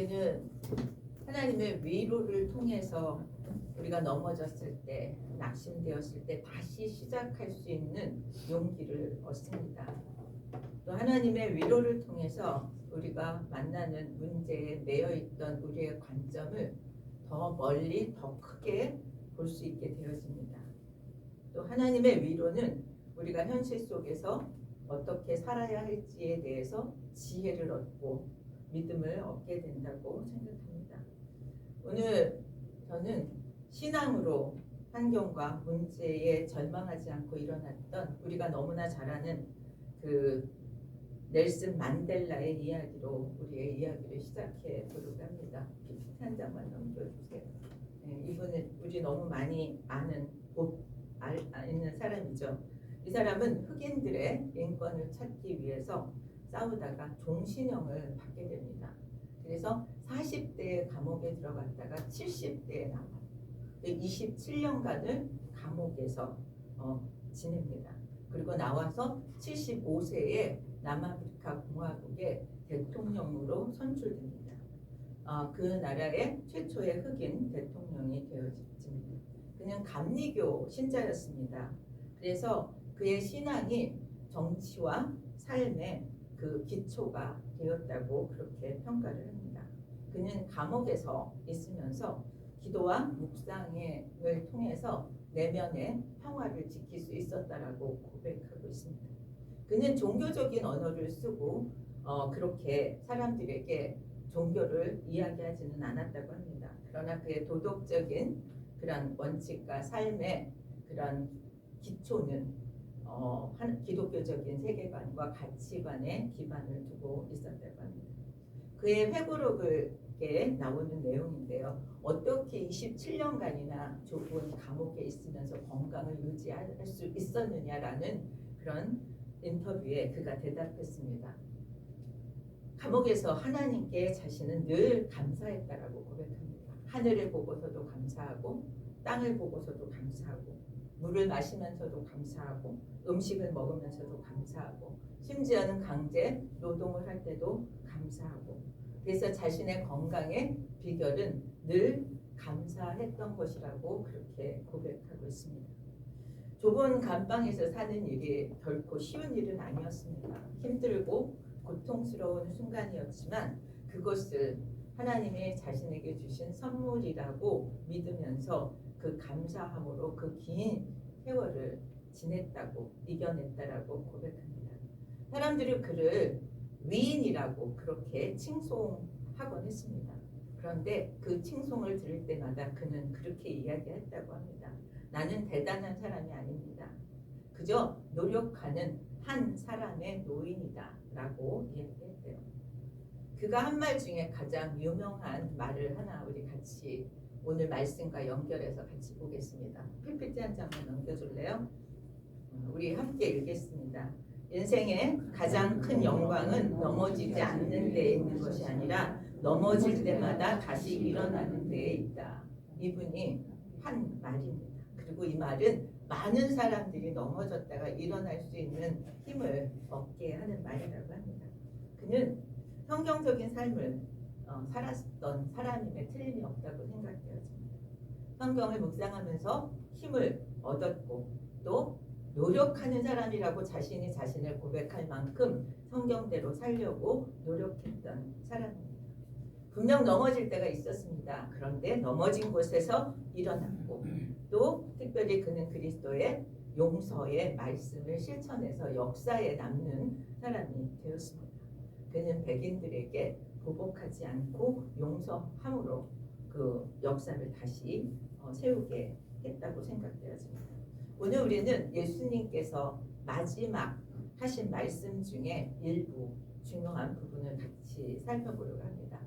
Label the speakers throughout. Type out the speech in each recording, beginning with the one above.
Speaker 1: 우리는 하나님의 위로를 통해서 우리가 넘어졌을 때, 낙심되었을 때 다시 시작할 수 있는 용기를 얻습니다. 또 하나님의 위로를 통해서 우리가 만나는 문제에 매여 있던 우리의 관점을 더 멀리, 더 크게 볼 수 있게 되어집니다. 또 하나님의 위로는 우리가 현실 속에서 어떻게 살아야 할지에 대해서 지혜를 얻고 믿음을 얻게 된다고 생각합니다. 오늘 저는 신앙으로 환경과 문제에 절망하지 않고 일어났던 우리가 너무나 잘 아는 그 넬슨 만델라의 이야기로 우리의 이야기를 시작해 보려고 합니다. PPT 한 장만 넘겨주세요. 네, 이분은 우리 너무 많이 아는 있는 사람이죠. 이 사람은 흑인들의 인권을 찾기 위해서 싸우다가 종신형을 받게 됩니다. 그래서 40대에 감옥에 들어갔다가 70대에 나와요. 27년간을 감옥에서 지냅니다. 그리고 나와서 75세에 남아프리카 공화국의 대통령으로 선출됩니다. 그 나라의 최초의 흑인 대통령이 되어집니다. 그는 감리교 신자였습니다. 그래서 그의 신앙이 정치와 삶의 그 기초가 되었다고 그렇게 평가를 합니다. 그는 감옥에서 있으면서 기도와 묵상을 통해서 내면의 평화를 지킬 수 있었다라고 고백하고 있습니다. 그는 종교적인 언어를 쓰고 그렇게 사람들에게 종교를 이야기하지는 않았다고 합니다. 그러나 그의 도덕적인 그런 원칙과 삶의 그런 기초는 기독교적인 세계관과 가치관에 기반을 두고 있었다고 합니다. 그의 회고록에 나오는 내용인데요. 어떻게 27년간이나 좁은 감옥에 있으면서 건강을 유지할 수 있었느냐라는 그런 인터뷰에 그가 대답했습니다. 감옥에서 하나님께 자신은 늘 감사했다라고 고백합니다. 하늘을 보고서도 감사하고 땅을 보고서도 감사하고 물을 마시면서도 감사하고 음식을 먹으면서도 감사하고 심지어는 강제 노동을 할 때도 감사하고 그래서 자신의 건강의 비결은 늘 감사했던 것이라고 그렇게 고백하고 있습니다. 좁은 감방에서 사는 일이 결코 쉬운 일은 아니었습니다. 힘들고 고통스러운 순간이었지만 그것을 하나님이 자신에게 주신 선물이라고 믿으면서 그 감사함으로 그 긴 세월을 지냈다고 이겨냈다라고 고백합니다. 사람들이 그를 위인이라고 그렇게 칭송하곤 했습니다. 그런데 그 칭송을 들을 때마다 그는 그렇게 이야기했다고 합니다. 나는 대단한 사람이 아닙니다. 그저 노력하는 한 사람의 노인이다 라고 이야기했대요. 그가 한 말 중에 가장 유명한 말을 하나 우리 같이 오늘 말씀과 연결해서 같이 보겠습니다. PPT 한 장만 넘겨줄래요? 우리 함께 읽겠습니다. 인생의 가장 큰 영광은 넘어지지 않는 데에 있는 것이 아니라 넘어질 때마다 다시 일어나는 데에 있다. 이분이 한 말입니다. 그리고 이 말은 많은 사람들이 넘어졌다가 일어날 수 있는 힘을 얻게 하는 말이라고 합니다. 그는 성경적인 삶을 살았던 사람임에 틀림이 없다고 생각되어집니다. 성경을 묵상하면서 힘을 얻었고 또 노력하는 사람이라고 자신이 자신을 고백할 만큼 성경대로 살려고 노력했던 사람입니다. 분명 넘어질 때가 있었습니다. 그런데 넘어진 곳에서 일어났고 또 특별히 그는 그리스도의 용서의 말씀을 실천해서 역사에 남는 사람이 되었습니다. 그는 백인들에게 보복하지 않고 용서함으로 그 역사를 다시 세우게 했다고 생각되어집니다. 오늘 우리는 예수님께서 마지막 하신 말씀 중에 일부 중요한 부분을 같이 살펴보려고 합니다.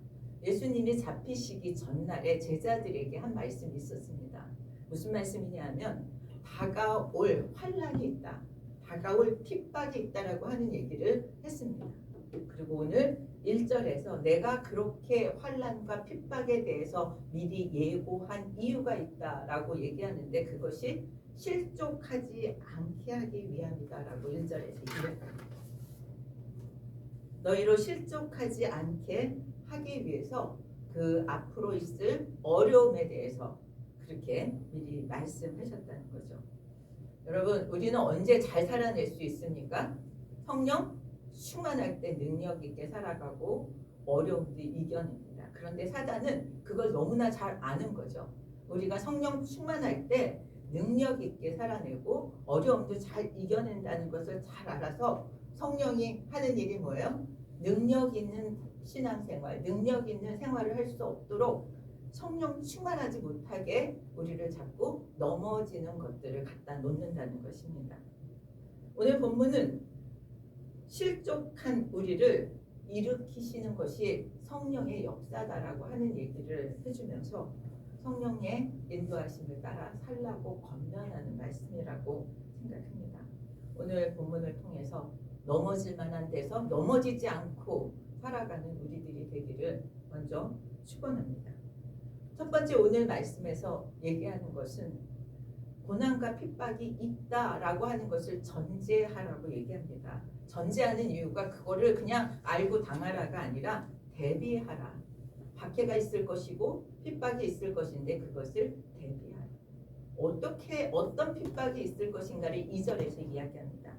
Speaker 1: 예수님이 잡히시기 전날에 제자들에게 한 말씀이 있었습니다. 무슨 말씀이냐면 다가올 환난이 있다, 다가올 핍박이 있다라고 하는 얘기를 했습니다. 그리고 오늘 1절에서 내가 그렇게 환난과 핍박에 대해서 미리 예고한 이유가 있다라고 얘기하는데 그것이 실족하지 않게 하기 위함이다라고 1절에서 얘기합니다. 너희로 실족하지 않게 하기 위해서 그 앞으로 있을 어려움에 대해서 그렇게 미리 말씀하셨다는 거죠. 여러분, 우리는 언제 잘 살아낼 수 있습니까? 성령 충만할 때 능력 있게 살아가고 어려움도 이겨냅니다. 그런데 사단은 그걸 너무나 잘 아는 거죠. 우리가 성령 충만할 때 능력 있게 살아내고 어려움도 잘 이겨낸다는 것을 잘 알아서 성령이 하는 일이 뭐예요? 능력 있는 신앙생활, 능력 있는 생활을 할 수 없도록 성령 충만하지 못하게 우리를 자꾸 넘어지는 것들을 갖다 놓는다는 것입니다. 오늘 본문은 실족한 우리를 일으키시는 것이 성령의 역사다라고 하는 얘기를 해주면서 성령의 인도하심을 따라 살라고 권면하는 말씀이라고 생각합니다. 오늘 본문을 통해서 넘어질 만한 데서 넘어지지 않고 살아가는 우리들이 되기를 먼저 축원합니다. 첫 번째 오늘 말씀에서 얘기하는 것은 고난과 핍박이 있다라고 하는 것을 전제하라고 얘기합니다. 전제하는 이유가 그거를 그냥 알고 당하라가 아니라 대비하라. 박해가 있을 것이고 핍박이 있을 것인데 그것을 대비하라. 어떤 핍박이 있을 것인가를 2절에서 이야기합니다.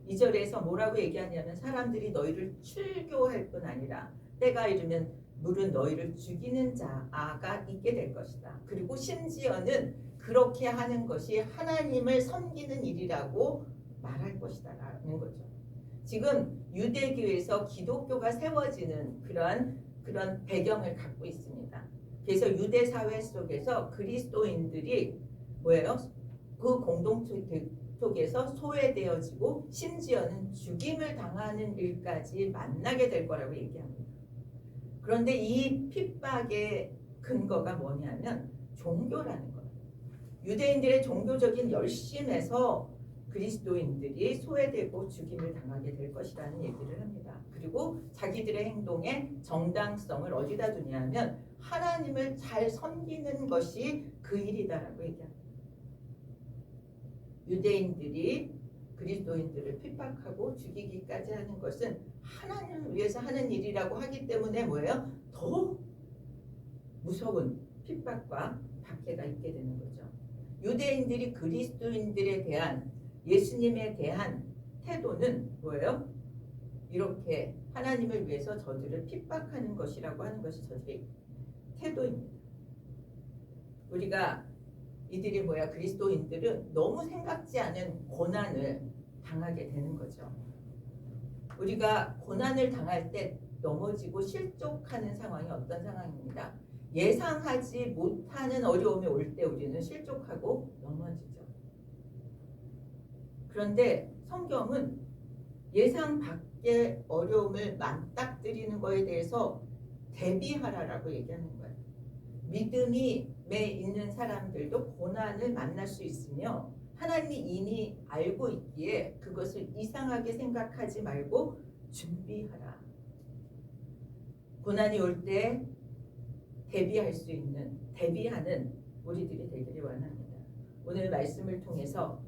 Speaker 1: 2절에서 뭐라고 얘기하냐면 사람들이 너희를 출교할 뿐 아니라 때가 이르면 물은 너희를 죽이는 자가 있게 될 것이다. 그리고 심지어는 그렇게 하는 것이 하나님을 섬기는 일이라고 말할 것이다 라는 거죠. 지금 유대교에서 기독교가 세워지는 그런 배경을 갖고 있습니다. 그래서 유대 사회 속에서 그리스도인들이 뭐예요? 그 공동체 속에서 소외되어지고 심지어는 죽임을 당하는 일까지 만나게 될 거라고 얘기합니다. 그런데 이 핍박의 근거가 뭐냐면 종교라는 거예요. 유대인들의 종교적인 열심에서 그리스도인들이 소외되고 죽임을 당하게 될 것이라는 얘기를 합니다. 그리고 자기들의 행동의 정당성을 어디다 두냐면 하나님을 잘 섬기는 것이 그 일이다라고 얘기합니다. 유대인들이 그리스도인들을 핍박하고 죽이기까지 하는 것은 하나님을 위해서 하는 일이라고 하기 때문에 뭐예요? 더 무서운 핍박과 박해가 있게 되는 거죠. 유대인들이 그리스도인들에 대한 예수님에 대한 태도는 뭐예요? 이렇게 하나님을 위해서 저들을 핍박하는 것이라고 하는 것이 저들의 태도입니다. 우리가 이들이 뭐야? 그리스도인들은 너무 생각지 않은 고난을 당하게 되는 거죠. 우리가 고난을 당할 때 넘어지고 실족하는 상황이 어떤 상황입니다. 예상하지 못하는 어려움이 올 때 우리는 실족하고 넘어지죠. 그런데 성경은 예상 밖의 어려움을 맞닥뜨리는 것에 대해서 대비하라라고 얘기하는 거예요. 믿음이 있는 사람들도 고난을 만날 수 있으며 하나님이 이미 알고 있기에 그것을 이상하게 생각하지 말고 준비하라. 고난이 올 때 대비할 수 있는, 대비하는 우리들이 되기를 원합니다. 오늘 말씀을 통해서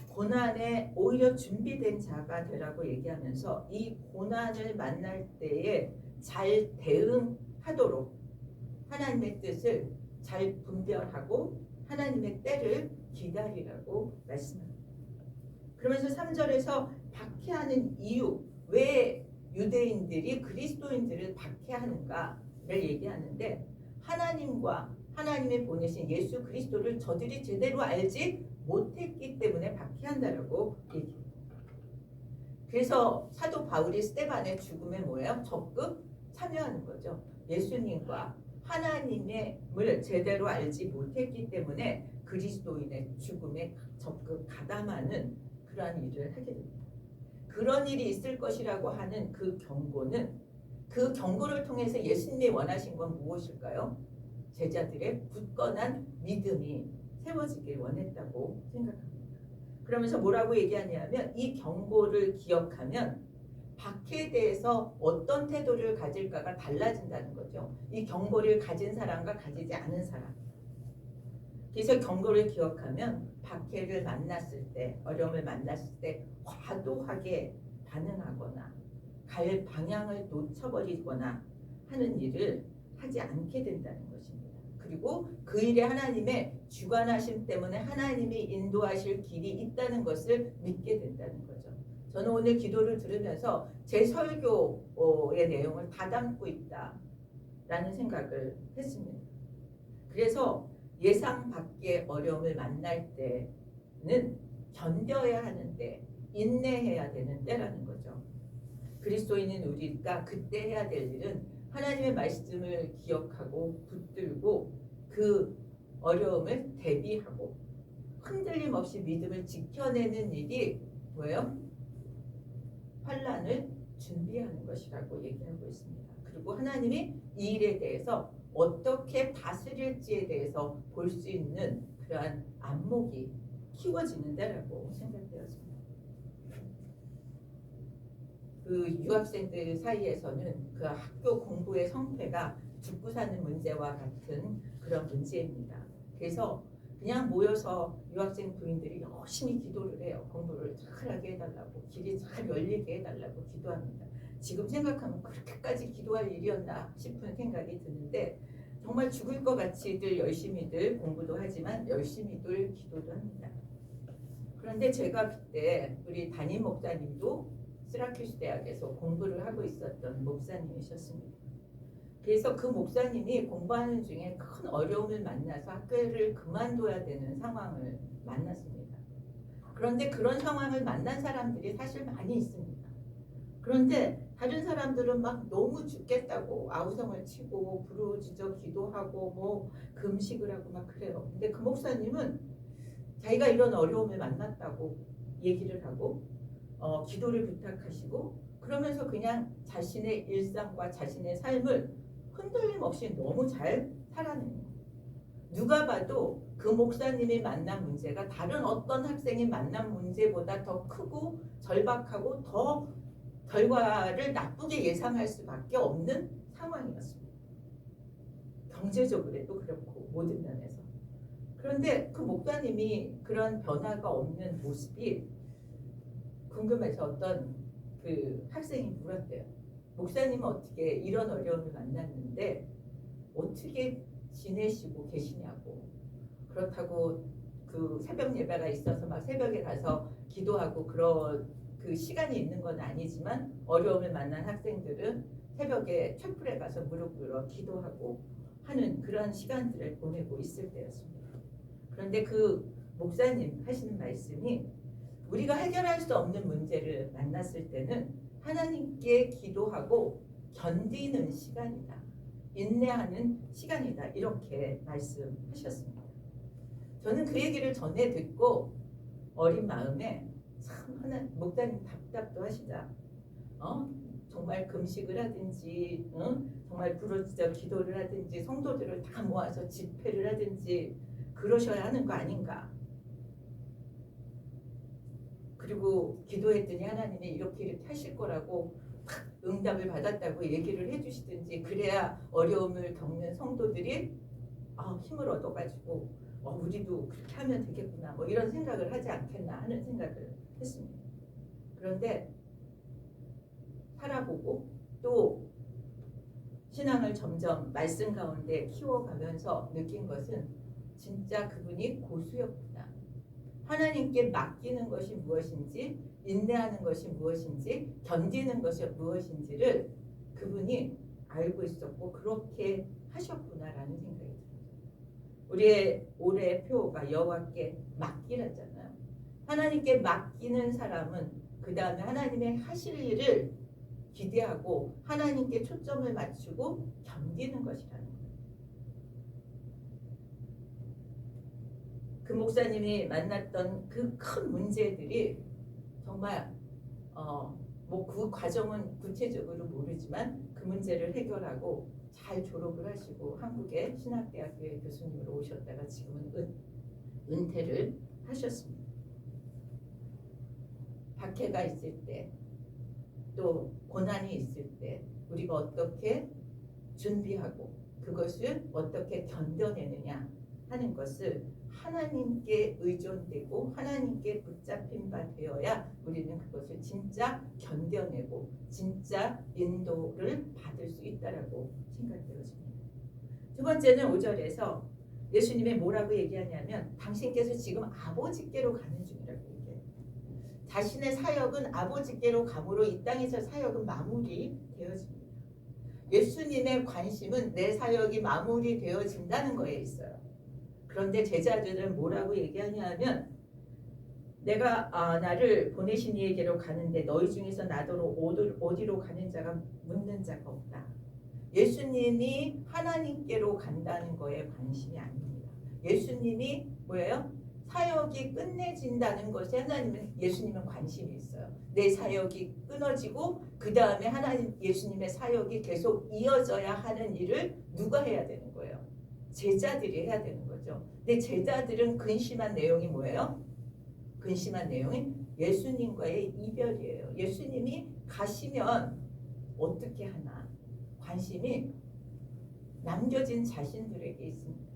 Speaker 1: 고난에 오히려 준비된 자가 되라고 얘기하면서 이 고난을 만날 때에 잘 대응하도록 하나님의 뜻을 잘 분별하고 하나님의 때를 기다리라고 말씀합니다. 그러면서 3절에서 박해하는 이유, 왜 유대인들이 그리스도인들을 박해하는가를 얘기하는데 하나님과 하나님의 보내신 예수 그리스도를 저들이 제대로 알지 못했기 때문에 박해한다라고 얘기합니다. 그래서 사도 바울이 스데반의 죽음에 뭐예요? 적극 참여하는 거죠. 예수님과 하나님을 제대로 알지 못했기 때문에 그리스도인의 죽음에 적극 가담하는 그러한 일을 하게 됩니다. 그런 일이 있을 것이라고 하는 그 경고는 그 경고를 통해서 예수님이 원하신 건 무엇일까요? 제자들의 굳건한 믿음이 세워지길 원했다고 생각합니다. 그러면서 뭐라고 얘기하냐면 이 경고를 기억하면 박해에 대해서 어떤 태도를 가질까가 달라진다는 거죠. 이 경고를 가진 사람과 가지지 않은 사람. 그래서 경고를 기억하면 박해를 만났을 때, 어려움을 만났을 때 과도하게 반응하거나 갈 방향을 놓쳐버리거나 하는 일을 하지 않게 된다는 것입니다. 그리고 그 일에 하나님의 주관하심 때문에 하나님이 인도하실 길이 있다는 것을 믿게 된다는 거죠. 저는 오늘 기도를 들으면서 제 설교의 내용을 다 담고 있다라는 생각을 했습니다. 그래서 예상 밖의 어려움을 만날 때는 견뎌야 하는데 인내해야 되는 때라는 거죠. 그리스도인인 우리가 그때 해야 될 일은 하나님의 말씀을 기억하고 붙들고 그 어려움을 대비하고 흔들림 없이 믿음을 지켜내는 일이 뭐예요? 환난을 준비하는 것이라고 얘기하고 있습니다. 그리고 하나님이 이 일에 대해서 어떻게 다스릴지에 대해서 볼 수 있는 그러한 안목이 키워지는 데라고 생각되었습니다. 그 유학생들 사이에서는 그 학교 공부의 성패가 죽고 사는 문제와 같은 그런 문제입니다. 그래서 그냥 모여서 유학생 부인들이 열심히 기도를 해요. 공부를 잘하게 해달라고, 길이 잘 열리게 해달라고 기도합니다. 지금 생각하면 그렇게까지 기도할 일이었나 싶은 생각이 드는데 정말 죽을 것 같이들 열심히들 공부도 하지만 열심히들 기도도 합니다. 그런데 제가 그때 우리 담임 목사님도 스라큐스 대학에서 공부를 하고 있었던 목사님이셨습니다. 그래서 그 목사님이 공부하는 중에 큰 어려움을 만나서 학교를 그만둬야 되는 상황을 만났습니다. 그런데 그런 상황을 만난 사람들이 사실 많이 있습니다. 그런데 다른 사람들은 막 너무 죽겠다고 아우성을 치고 부르짖어 기도하고 뭐 금식을 하고 막 그래요. 근데 그 목사님은 자기가 이런 어려움을 만났다고 얘기를 하고 기도를 부탁하시고 그러면서 그냥 자신의 일상과 자신의 삶을 흔들림 없이 너무 잘 살아내는 거예요. 누가 봐도 그 목사님이 만난 문제가 다른 어떤 학생이 만난 문제보다 더 크고 절박하고 더 결과를 나쁘게 예상할 수밖에 없는 상황이었습니다. 경제적으로도 그렇고 모든 면에서. 그런데 그 목사님이 그런 변화가 없는 모습이 궁금해서 어떤 그 학생이 물었대요. 목사님은 어떻게 이런 어려움을 만났는데 어떻게 지내시고 계시냐고. 그렇다고 그 새벽 예배가 있어서 막 새벽에 가서 기도하고 그런 그 시간이 있는 건 아니지만 어려움을 만난 학생들은 새벽에 촛불에 가서 무릎 꿇어 기도하고 하는 그런 시간들을 보내고 있을 때였습니다. 그런데 그 목사님 하시는 말씀이 우리가 해결할 수 없는 문제를 만났을 때는 하나님께 기도하고 견디는 시간이다. 인내하는 시간이다. 이렇게 말씀하셨습니다. 저는 그 얘기를 전에 듣고 어린 마음에 참 목사님 답답도 하시다. 정말 금식을 하든지 정말 부르짖어 기도를 하든지 성도들을 다 모아서 집회를 하든지 그러셔야 하는 거 아닌가. 그리고 기도했더니 하나님이 이렇게 하실 거라고 응답을 받았다고 얘기를 해주시든지 그래야 어려움을 겪는 성도들이 힘을 얻어가지고 우리도 그렇게 하면 되겠구나 뭐 이런 생각을 하지 않겠나 하는 생각을 했습니다. 그런데 살아보고 또 신앙을 점점 말씀 가운데 키워가면서 느낀 것은 진짜 그분이 고수였구나. 하나님께 맡기는 것이 무엇인지 인내하는 것이 무엇인지 견디는 것이 무엇인지를 그분이 알고 있었고 그렇게 하셨구나라는 생각이 듭니다. 우리의 올해의 표가 여호와께 맡기라잖아요. 하나님께 맡기는 사람은 그 다음에 하나님의 하실 일을 기대하고 하나님께 초점을 맞추고 견디는 것이라는 거예요. 그 목사님이 만났던 그 큰 문제들이 정말 뭐 그 과정은 구체적으로 모르지만 그 문제를 해결하고 잘 졸업을 하시고 한국의 신학대학교의 교수님으로 오셨다가 지금은 은퇴를 하셨습니다. 박해가 있을 때 또 고난이 있을 때 우리가 어떻게 준비하고 그것을 어떻게 견뎌내느냐 하는 것을 하나님께 의존되고 하나님께 붙잡힌 바 되어야 우리는 그것을 진짜 견뎌내고 진짜 인도를 받을 수 있다라고 생각되어집니다. 두 번째는 5절에서 예수님이 뭐라고 얘기하냐면 당신께서 지금 아버지께로 가는 중이라고 얘기해요. 자신의 사역은 아버지께로 감으로 이 땅에서 사역은 마무리되어집니다. 예수님의 관심은 내 사역이 마무리되어진다는 거에 있어요. 그런데 제자들은 뭐라고 얘기하냐면 내가 나를 보내신 이에게로 가는데 너희 중에서 나더러 어디로 가는 자가 묻는 자가 없다. 예수님이 하나님께로 간다는 거에 관심이 아닙니다. 예수님이 뭐예요? 사역이 끝내진다는 것에 예수님은 관심이 있어요. 내 사역이 끊어지고 그 다음에 예수님의 사역이 계속 이어져야 하는 일을 누가 해야 되는 거예요? 제자들이 해야 되는 거죠. 근데 제자들은 근심한 내용이 뭐예요? 근심한 내용이 예수님과의 이별이에요. 예수님이 가시면 어떻게 하나? 관심이 남겨진 자신들에게 있습니다.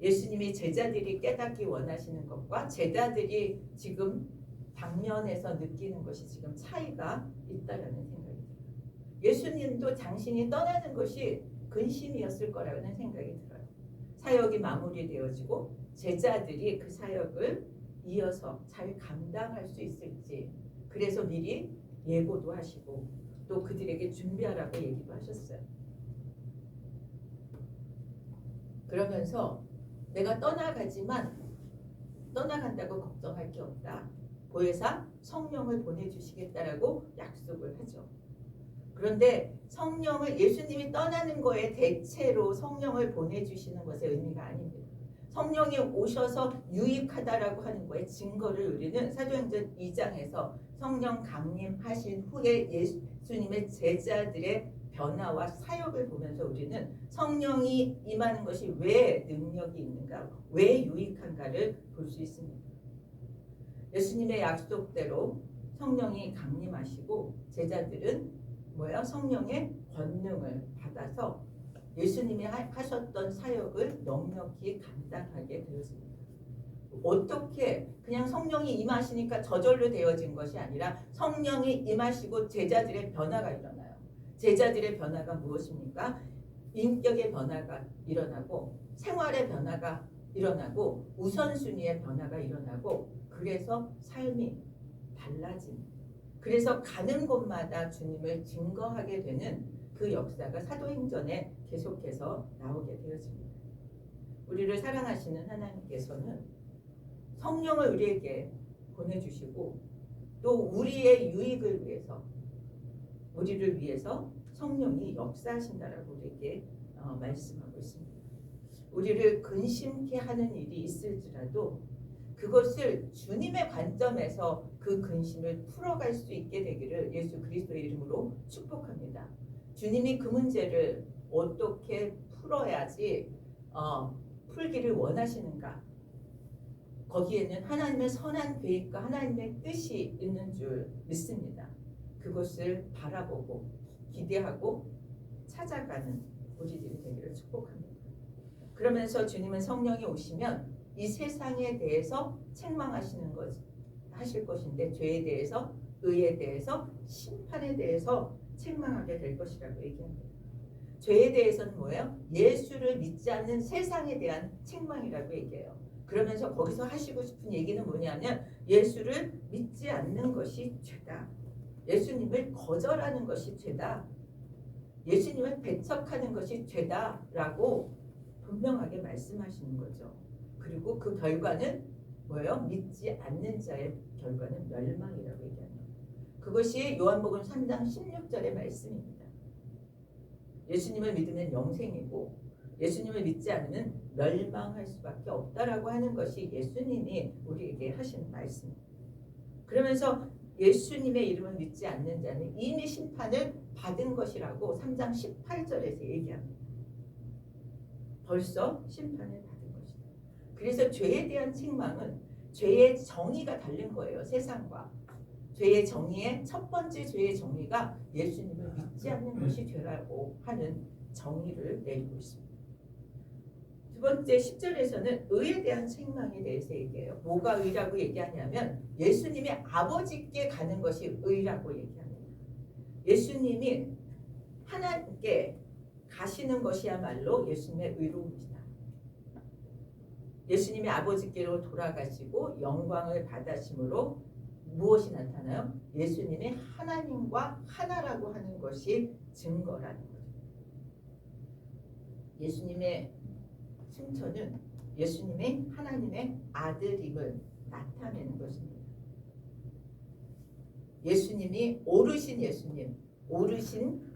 Speaker 1: 예수님이 제자들이 깨닫기 원하시는 것과 제자들이 지금 당면에서 느끼는 것이 지금 차이가 있다라는 생각이 들어요. 예수님도 당신이 떠나는 것이 근심이었을 거라는 생각이 들어요. 사역이 마무리되어지고 제자들이 그 사역을 이어서 잘 감당할 수 있을지 그래서 미리 예고도 하시고 또 그들에게 준비하라고 얘기도 하셨어요. 그러면서 내가 떠나가지만 떠나간다고 걱정할 게 없다. 보혜사 성령을 보내주시겠다라고 약속을 하죠. 그런데 성령을 예수님이 떠나는 거에 대체로 성령을 보내주시는 것의 의미가 아닙니다. 성령이 오셔서 유익하다라고 하는 거에 증거를 우리는 사도행전 2장에서 성령 강림하신 후에 예수님의 제자들의 변화와 사역을 보면서 우리는 성령이 임하는 것이 왜 능력이 있는가, 왜 유익한가를 볼 수 있습니다. 예수님의 약속대로 성령이 강림하시고 제자들은 성령의 권능을 받아서 예수님이 하셨던 사역을 넉넉히 감당하게 되었습니다. 어떻게 그냥 성령이 임하시니까 저절로 되어진 것이 아니라 성령이 임하시고 제자들의 변화가 일어나요. 제자들의 변화가 무엇입니까? 인격의 변화가 일어나고 생활의 변화가 일어나고 우선순위의 변화가 일어나고 그래서 삶이 달라집니다. 그래서 가는 곳마다 주님을 증거하게 되는 그 역사가 사도행전에 계속해서 나오게 되어집니다. 우리를 사랑하시는 하나님께서는 성령을 우리에게 보내주시고 또 우리의 유익을 위해서 우리를 위해서 성령이 역사하신다라고 우리에게 말씀하고 있습니다. 우리를 근심케 하는 일이 있을지라도 그것을 주님의 관점에서 그 근심을 풀어갈 수 있게 되기를 예수 그리스도의 이름으로 축복합니다. 주님이 그 문제를 어떻게 풀어야지 풀기를 원하시는가? 거기에는 하나님의 선한 계획과 하나님의 뜻이 있는 줄 믿습니다. 그것을 바라보고 기대하고 찾아가는 우리들이 되기를 축복합니다. 그러면서 주님은 성령이 오시면 이 세상에 대해서 하실 것인데 죄에 대해서, 의에 대해서, 심판에 대해서 책망하게 될 것이라고 얘기합니다. 죄에 대해서는 뭐예요? 예수를 믿지 않는 세상에 대한 책망이라고 얘기해요. 그러면서 거기서 하시고 싶은 얘기는 뭐냐면 예수를 믿지 않는 것이 죄다. 예수님을 거절하는 것이 죄다. 예수님을 배척하는 것이 죄다라고 분명하게 말씀하시는 거죠. 그리고 그 결과는 뭐예요? 믿지 않는 자의 결과는 멸망이라고 얘기합니다. 그것이 요한복음 3장 16절의 말씀입니다. 예수님을 믿으면 영생이고 예수님을 믿지 않으면 멸망할 수밖에 없다라고 하는 것이 예수님이 우리에게 하신 말씀입니다. 그러면서 예수님의 이름을 믿지 않는 자는 이미 심판을 받은 것이라고 3장 18절에서 얘기합니다. 벌써 심판을 받은 것이다. 그래서 죄에 대한 책망은 죄의 정의가 다른 거예요. 세상과. 죄의 정의의 첫 번째 죄의 정의가 예수님을 믿지 않는 것이 죄라고 하는 정의를 내리고 있습니다. 두 번째 10절에서는 의에 대한 책망에 대해서 얘기해요. 뭐가 의라고 얘기하냐면 예수님이 아버지께 가는 것이 의라고 얘기합니다. 예수님이 하나님께 가시는 것이야말로 예수님의 의로움이다. 예수님이 아버지께로 돌아가시고 영광을 받으심으로 무엇이 나타나요? 예수님이 하나님과 하나라고 하는 것이 증거라는 거죠. 예수님의 승천은 예수님의 하나님의 아들임을 나타내는 것입니다. 예수님이 오르신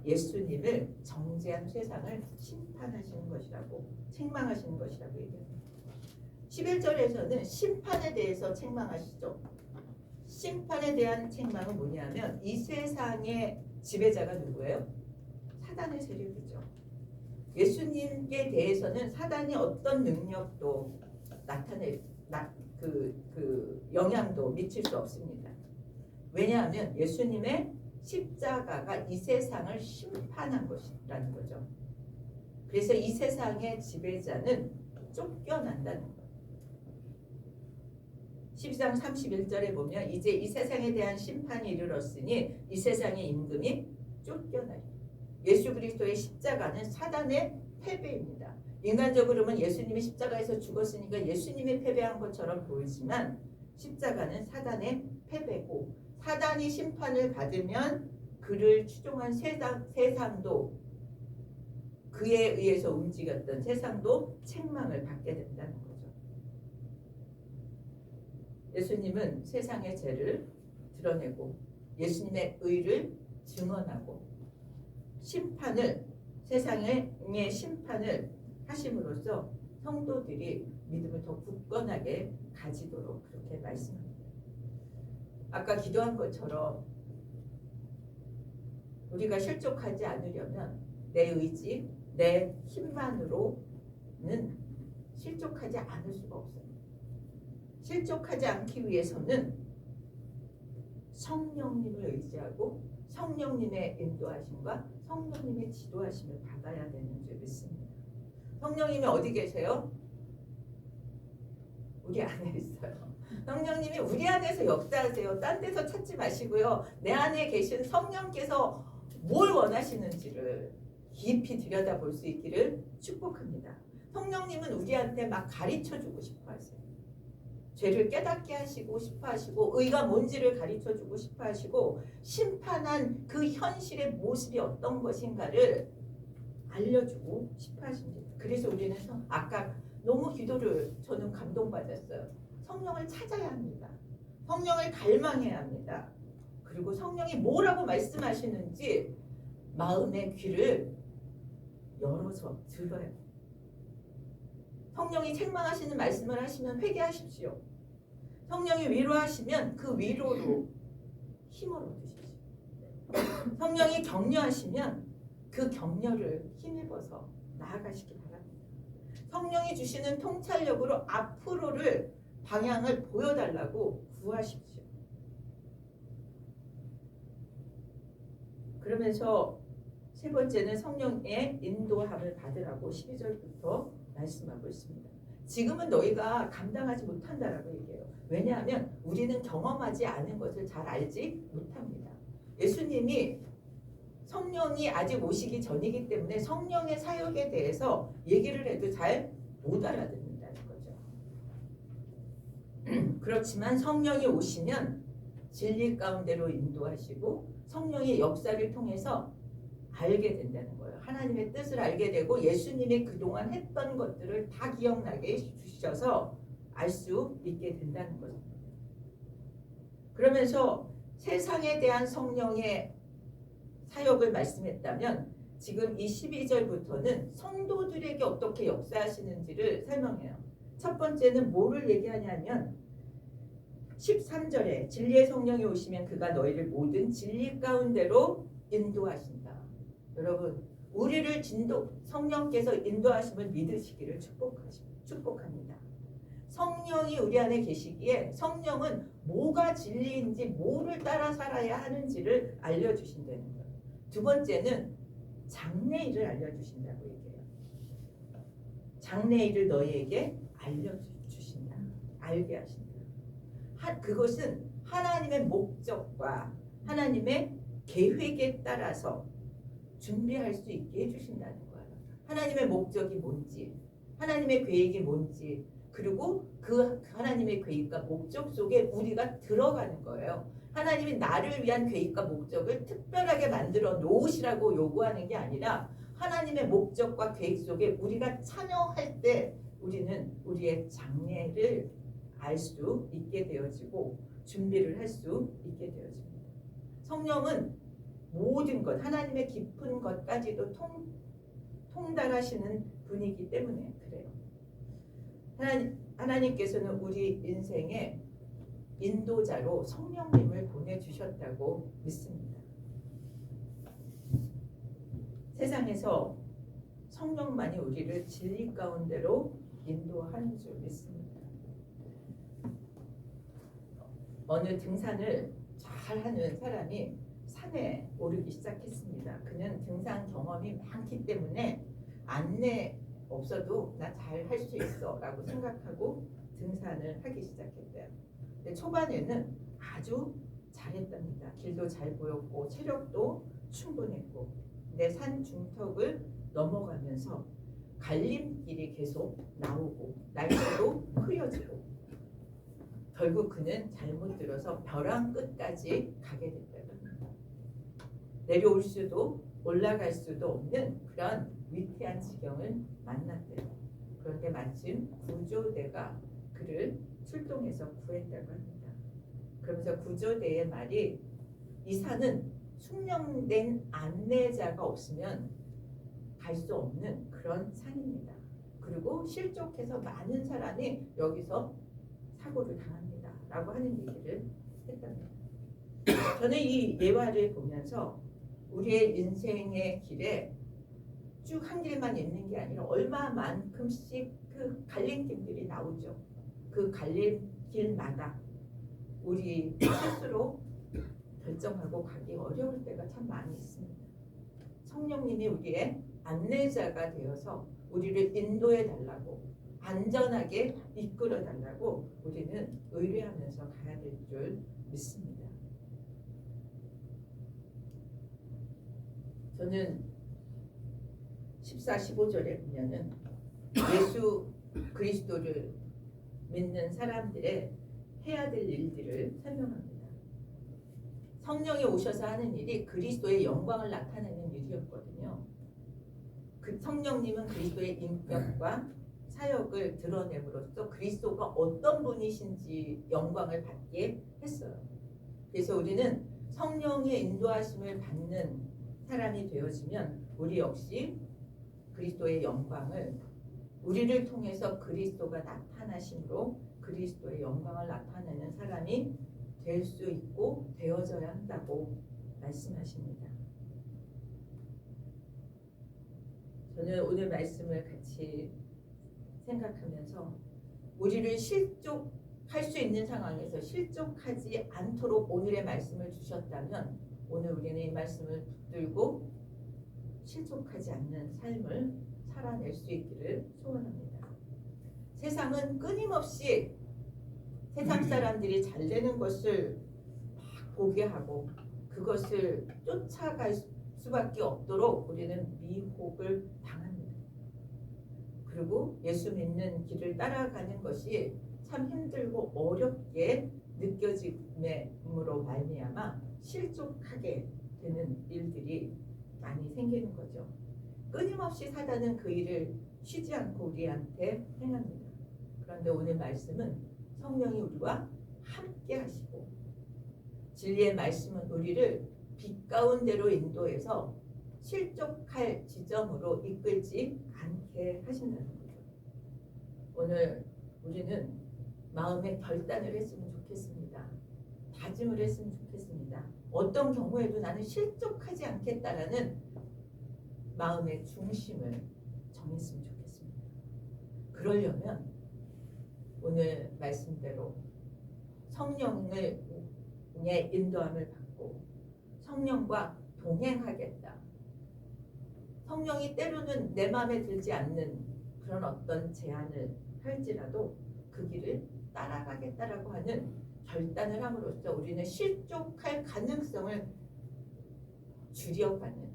Speaker 1: 예수님을 정죄한 세상을 심판하시는 것이라고 책망하시는 것이라고 얘기합니다. 11절에서는 심판에 대해서 책망하시죠. 심판에 대한 책망은 뭐냐면 이 세상의 지배자가 누구예요? 사단의 세력이죠. 예수님께 대해서는 사단이 어떤 능력도 영향도 미칠 수 없습니다. 왜냐하면 예수님의 십자가가 이 세상을 심판한 것이라는 거죠. 그래서 이 세상의 지배자는 쫓겨난다는 거예요. 12장 31절에 보면 이제 이 세상에 대한 심판이 이르렀으니 이 세상의 임금이 쫓겨나리. 예수 그리스도의 십자가는 사단의 패배입니다. 인간적으로 보면 예수님이 십자가에서 죽었으니까 예수님이 패배한 것처럼 보이지만 십자가는 사단의 패배고 사단이 심판을 받으면 그를 추종한 세상도 그에 의해서 움직였던 세상도 책망을 받게 된다는 거죠. 예수님은 세상의 죄를 드러내고 예수님의 의를 증언하고 세상의 심판을 하심으로써 성도들이 믿음을 더 굳건하게 가지도록 그렇게 말씀합니다. 아까 기도한 것처럼 우리가 실족하지 않으려면 내 의지, 내 힘만으로는 실족하지 않을 수가 없어요. 실족하지 않기 위해서는 성령님을 의지하고 성령님의 인도하심과 성령님의 지도하심을 받아야 되는 줄 믿습니다. 성령님이 어디 계세요? 우리 안에 있어요. 성령님이 우리 안에서 역사하세요. 딴 데서 찾지 마시고요. 내 안에 계신 성령께서 뭘 원하시는지를 깊이 들여다볼 수 있기를 축복합니다. 성령님은 우리한테 막 가르쳐주고 싶어 하세요. 죄를 깨닫게 하시고 싶어 하시고 의가 뭔지를 가르쳐주고 싶어 하시고 심판한 그 현실의 모습이 어떤 것인가를 알려주고 싶어 하십니다. 그래서 우리는 아까 너무 기도를 저는 감동받았어요. 성령을 찾아야 합니다. 성령을 갈망해야 합니다. 그리고 성령이 뭐라고 말씀하시는지 마음의 귀를 열어서 들어야 합니다. 성령이 책망하시는 말씀을 하시면 회개하십시오. 성령이 위로하시면 그 위로로 힘을 얻으십시오. 성령이 격려하시면 그 격려를 힘입어서 나아가시기 바랍니다. 성령이 주시는 통찰력으로 앞으로를 방향을 보여달라고 구하십시오. 그러면서 세 번째는 성령의 인도함을 받으라고 12절부터 말씀하고 있습니다. 지금은 너희가 감당하지 못한다라고 얘기해요. 왜냐하면 우리는 경험하지 않은 것을 잘 알지 못합니다. 예수님이 성령이 아직 오시기 전이기 때문에 성령의 사역에 대해서 얘기를 해도 잘 못 알아듣는다는 거죠. 그렇지만 성령이 오시면 진리 가운데로 인도하시고 성령의 역사를 통해서 알게 된다는 거예요. 하나님의 뜻을 알게 되고 예수님이 그동안 했던 것들을 다 기억나게 해주셔서 알 수 있게 된다는 거죠. 그러면서 세상에 대한 성령의 사역을 말씀했다면 지금 이 12절부터는 성도들에게 어떻게 역사하시는지를 설명해요. 첫 번째는 뭐를 얘기하냐면 13절에 진리의 성령이 오시면 그가 너희를 모든 진리 가운데로 인도하신다. 여러분 우리를 성령께서 인도하심을 믿으시기를 축복합니다. 성령이 우리 안에 계시기에 성령은 뭐가 진리인지 뭐를 따라 살아야 하는지를 알려주신다는 거예요. 두 번째는 장래일을 알려주신다고 얘기해요. 장래일을 너희에게 알려주신다. 알게 하신다. 그것은 하나님의 목적과 하나님의 계획에 따라서 준비할 수 있게 해주신다는 거예요. 하나님의 목적이 뭔지, 하나님의 계획이 뭔지, 그리고 그 하나님의 계획과 목적 속에 우리가 들어가는 거예요. 하나님이 나를 위한 계획과 목적을 특별하게 만들어 놓으시라고 요구하는 게 아니라 하나님의 목적과 계획 속에 우리가 참여할 때 우리는 우리의 장래를 알 수 있게 되어지고 준비를 할 수 있게 되어집니다. 성령은 모든 것, 하나님의 깊은 것까지도 통달하시는 분이기 때문에 그래요. 하나님께서는 우리 인생의 인도자로 성령님을 보내주셨다고 믿습니다. 세상에서 성령만이 우리를 진리 가운데로 인도하는 줄 믿습니다. 어느 등산을 잘하는 사람이 산에 오르기 시작했습니다. 그는 등산 경험이 많기 때문에 안내 없어도 나 잘 할 수 있어 라고 생각하고 등산을 하기 시작했대요. 근데 초반에는 아주 잘했답니다. 길도 잘 보였고 체력도 충분했고, 근데 산 중턱을 넘어가면서 갈림길이 계속 나오고 날씨도 흐려지고 결국 그는 잘못 들어서 벼랑 끝까지 가게 됐다고 합니다. 내려올 수도 올라갈 수도 없는 그런 위태한 지경을 만났대요. 그런데 마침 구조대가 그를 출동해서 구했다고 합니다. 그러면서 구조대의 말이 이 산은 숙련된 안내자가 없으면 갈 수 없는 그런 산입니다. 그리고 실족해서 많은 사람이 여기서 사고를 당합니다 라고 하는 얘기를 했답니다. 저는 이 예화를 보면서 우리의 인생의 길에 쭉 한 길만 있는 게 아니라 얼마만큼씩 그 갈림길들이 나오죠. 그 갈림길마다 우리 스스로 결정하고 가기 어려울 때가 참 많이 있습니다. 성령님이 우리의 안내자가 되어서 우리를 인도해 달라고, 안전하게 이끌어 달라고 우리는 의뢰하면서 가야 될 줄 믿습니다. 저는 14, 15절에 보면은 예수 그리스도를 믿는 사람들의 해야 될 일들을 설명합니다. 성령이 오셔서 하는 일이 그리스도의 영광을 나타내는 일이었거든요. 그 성령님은 그리스도의 인격과 사역을 드러냄으로써 그리스도가 어떤 분이신지 영광을 받게 했어요. 그래서 우리는 성령의 인도하심을 받는 사람이 되어지면 우리 역시 그리스도의 영광을, 우리를 통해서 그리스도가 나타나심으로 그리스도의 영광을 나타내는 사람이 될 수 있고 되어져야 한다고 말씀하십니다. 저는 오늘 말씀을 같이 생각하면서 우리를 실족할 수 있는 상황에서 실족하지 않도록 오늘의 말씀을 주셨다면 오늘 우리는 이 말씀을 붙들고 실족하지 않는 삶을 살아낼 수 있기를 소원합니다. 세상은 끊임없이 세상 사람들이 잘 되는 것을 막 보게 하고 그것을 쫓아갈 수밖에 없도록 우리는 미혹을 당합니다. 그리고 예수 믿는 길을 따라가는 것이 참 힘들고 어렵게 느껴짐으로 말미암아 실족하게 되는 일들이 많이 생기는 거죠. 끊임없이 사단은 그 일을 쉬지 않고 우리한테 행합니다. 그런데 오늘 말씀은 성령이 우리와 함께 하시고 진리의 말씀은 우리를 빛 가운데로 인도해서 실족할 지점으로 이끌지 않게 하신다는 거죠. 오늘 우리는 마음의 결단을 했으면 좋겠습니다. 다짐을 했으면 좋겠습니다. 어떤 경우에도 나는 실족하지 않겠다라는 마음의 중심을 정했으면 좋겠습니다. 그러려면 오늘 말씀대로 성령의 인도함을 받고 성령과 동행하겠다. 성령이 때로는 내 마음에 들지 않는 그런 어떤 제안을 할지라도 그 길을 따라가겠다라고 하는 결단을 함으로써 우리는 실족할 가능성을 줄여가는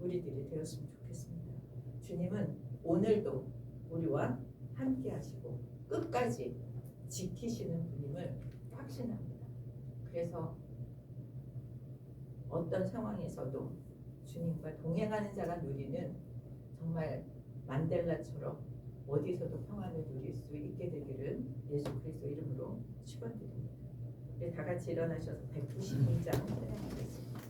Speaker 1: 우리들이 되었으면 좋겠습니다. 주님은 오늘도 우리와 함께 하시고 끝까지 지키시는 분임을 확신합니다. 그래서 어떤 상황에서도 주님과 동행하는 자가 누리는 정말 만델라처럼 어디서도 평안을 누릴 수 있게 되기를 예수 그리스도 이름으로 축원드립니다. 다 같이 일어나셔서 192장 찬양하겠습니다.